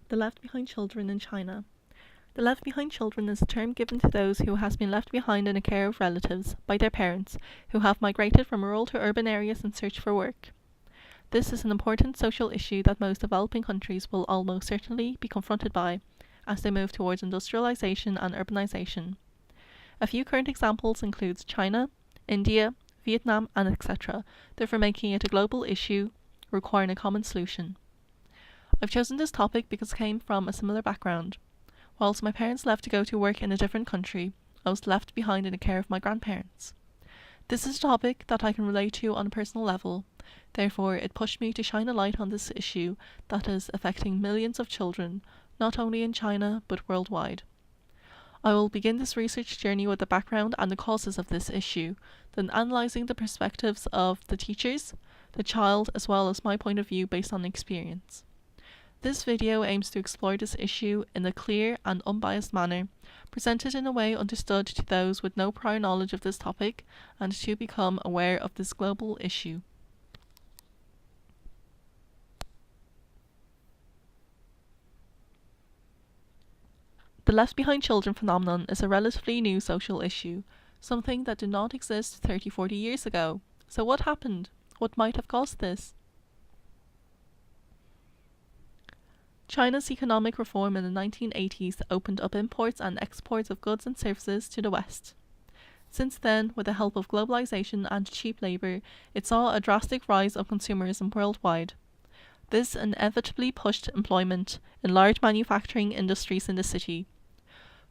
The left behind children in China. The left behind children is a term given to those who has been left behind in the care of relatives by their parents who have migrated from rural to urban areas in search for work. This is an important social issue that most developing countries will almost certainly be confronted by as they move towards industrialization and urbanization. A few current examples include China, India, Vietnam, and etc., therefore making it a global issue requiring a common solution. I've chosen this topic because I came from a similar background. Whilst my parents left to go to work in a different country, I was left behind in the care of my grandparents. This is a topic that I can relate to on a personal level, therefore it pushed me to shine a light on this issue that is affecting millions of children, not only in China but worldwide. I will begin this research journey with the background and the causes of this issue, then analysing the perspectives of the teachers, the child, as well as my point of view based on experience. This video aims to explore this issue in a clear and unbiased manner, presented in a way understood to those with no prior knowledge of this topic and to become aware of this global issue. The left behind children phenomenon is a relatively new social issue, something that did not exist 30-40 years ago. So what happened? What might have caused this? China's economic reform in the 1980s opened up imports and exports of goods and services to the West. Since then, with the help of globalization and cheap labor, it saw a drastic rise of consumerism worldwide. This inevitably pushed employment in large manufacturing industries in the city.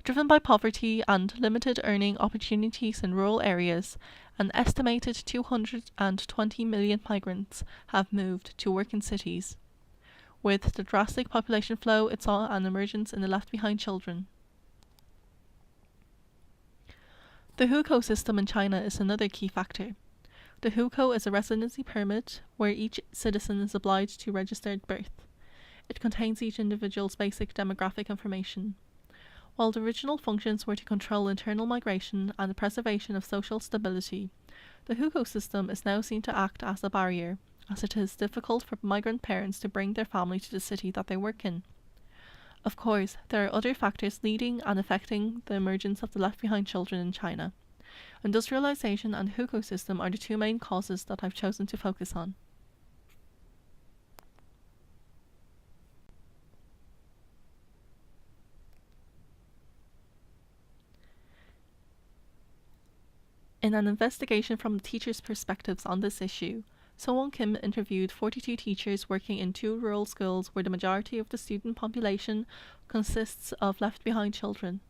Driven by poverty and limited earning opportunities in rural areas, an estimated 220 million migrants have moved to work in cities. With the drastic population flow, it saw an emergence in the left behind children. The hukou system in China is another key factor. The hukou is a residency permit where each citizen is obliged to register at birth. It contains each individual's basic demographic information. While the original functions were to control internal migration and the preservation of social stability, the hukou system is now seen to act as a barrier, as it is difficult for migrant parents to bring their family to the city that they work in. Of course, there are other factors leading and affecting the emergence of the left behind children in China. Industrialization and hukou system are the two main causes that I've chosen to focus on. In an investigation from the teachers' perspectives on this issue, So-Won Kim interviewed 42 teachers working in 2 rural schools where the majority of the student population consists of left-behind children.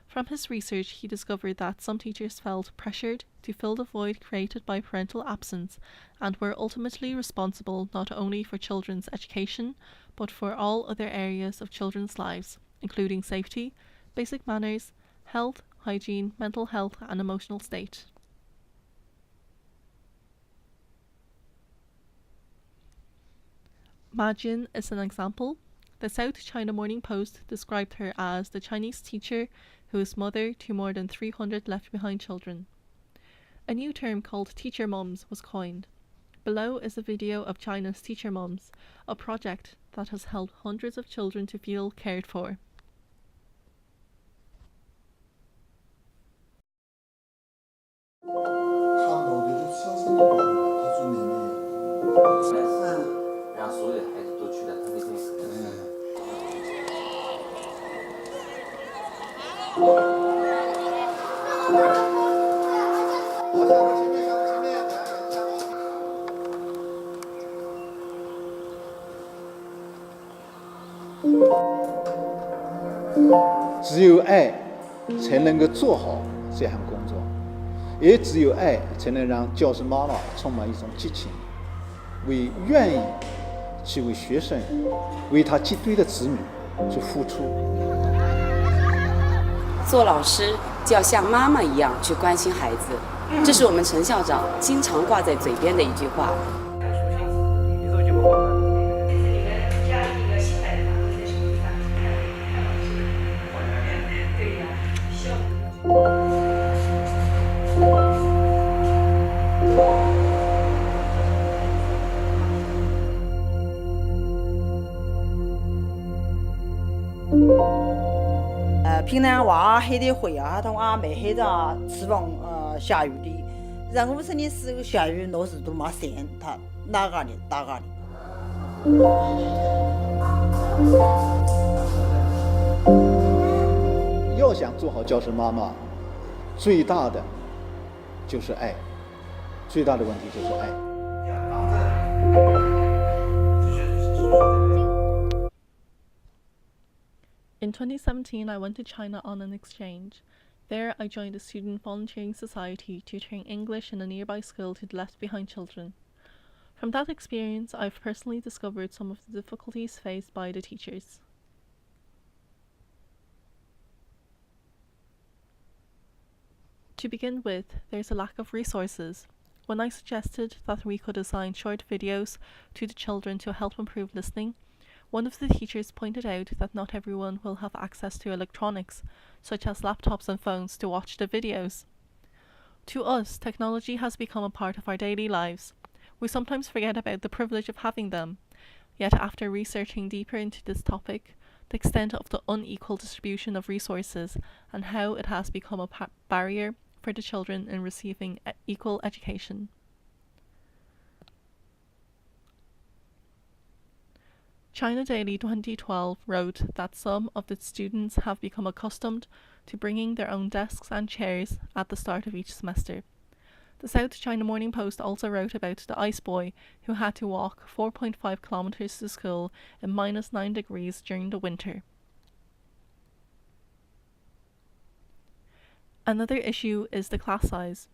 From his research, he discovered that some teachers felt pressured to fill the void created by parental absence and were ultimately responsible not only for children's education, but for all other areas of children's lives, including safety, basic manners, health, hygiene, mental health, and emotional state. Ma Jin is an example. The South China Morning Post described her as the Chinese teacher who is mother to more than 300 left-behind children. A new term called teacher mums was coined. Below is a video of China's Teacher Mums, a project that has helped hundreds of children to feel cared for.只有爱才能够做好这项工作，也只有爱才能让教师妈妈充满一种激情，为愿意去为学生、为他几对的子女去付出。做老师就要像妈妈一样去关心孩子，这是我们陈校长经常挂在嘴边的一句话。平常娃还得会啊，他娃没黑着指望下雨的，然后是的时候下雨老是都没线，他哪个的打个的。要想做好教师妈妈，最大的就是爱，最大的问题就是爱。In 2017, I went to China on an exchange. There, I joined a student volunteering society tutoring English in a nearby school to the left behind children. From that experience, I've personally discovered some of the difficulties faced by the teachers. To begin with, there's a lack of resources. When I suggested that we could assign short videos to the children to help improve listening, one of the teachers pointed out that not everyone will have access to electronics, such as laptops and phones, to watch the videos. To us, technology has become a part of our daily lives. We sometimes forget about the privilege of having them. Yet after researching deeper into this topic, the extent of the unequal distribution of resources and how it has become a barrier for the children in receiving equal education. China Daily 2012 wrote that some of the students have become accustomed to bringing their own desks and chairs at the start of each semester. The South China Morning Post also wrote about the ice boy who had to walk 4.5 kilometers to school in -9 degrees during the winter. Another issue is the class size.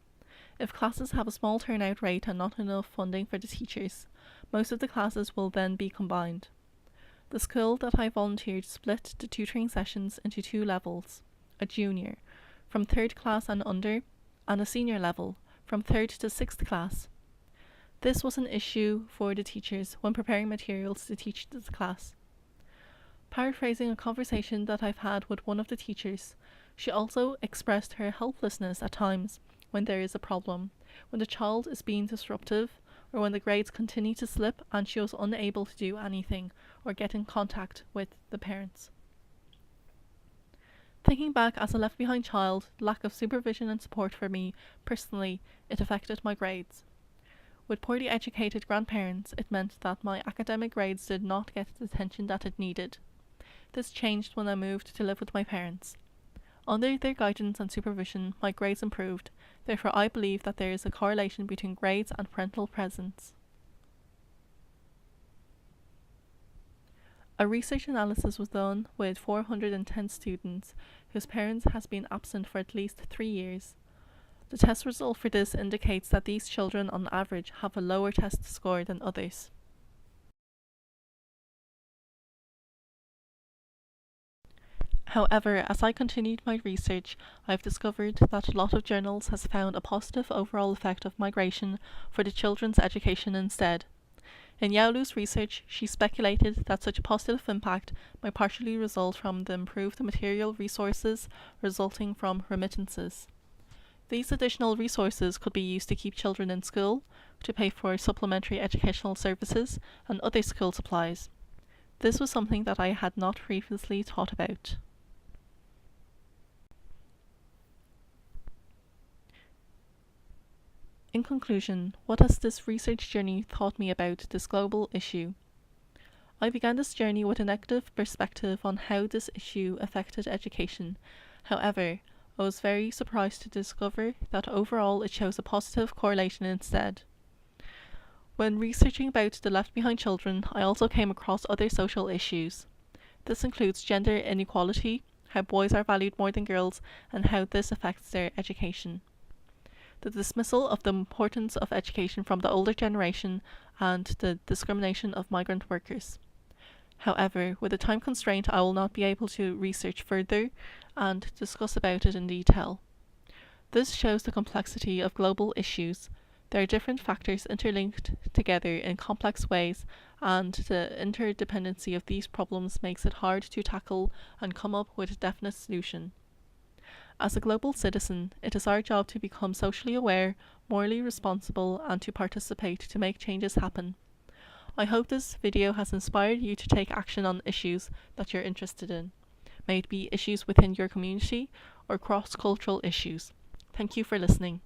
If classes have a small turnout rate and not enough funding for the teachers, most of the classes will then be combined. The school that I volunteered split the tutoring sessions into 2 levels, a junior, from 3rd class and under, and a senior level, from 3rd to 6th class. This was an issue for the teachers when preparing materials to teach this class. Paraphrasing a conversation that I've had with one of the teachers, she also expressed her helplessness at times when there is a problem, when the child is being disruptive, or when the grades continue to slip and she was unable to do anything or get in contact with the parents. Thinking back as a left behind child, the lack of supervision and support for me personally, it affected my grades. With poorly educated grandparents, it meant that my academic grades did not get the attention that it needed. This changed when I moved to live with my parents. Under their guidance and supervision, my grades improved. Therefore, I believe that there is a correlation between grades and parental presence. A research analysis was done with 410 students whose parents has been absent for at least 3 years. The test result for this indicates that these children on average have a lower test score than others. However, as I continued my research, I've discovered that a lot of journals has found a positive overall effect of migration for the children's education instead. In Yao Lu's research, she speculated that such a positive impact might partially result from the improved material resources resulting from remittances. These additional resources could be used to keep children in school, to pay for supplementary educational services, and other school supplies. This was something that I had not previously thought about. In conclusion, what has this research journey taught me about this global issue? I began this journey with a negative perspective on how this issue affected education. However, I was very surprised to discover that overall it shows a positive correlation instead. When researching about the left behind children, I also came across other social issues. This includes gender inequality, how boys are valued more than girls, and how this affects their education. The dismissal of the importance of education from the older generation, and the discrimination of migrant workers. However, with a time constraint, I will not be able to research further and discuss about it in detail. This shows the complexity of global issues. There are different factors interlinked together in complex ways, and the interdependency of these problems makes it hard to tackle and come up with a definite solution. As a global citizen, it is our job to become socially aware, morally responsible, and to participate to make changes happen. I hope this video has inspired you to take action on issues that you're interested in. may it be issues within your community or cross-cultural issues. Thank you for listening.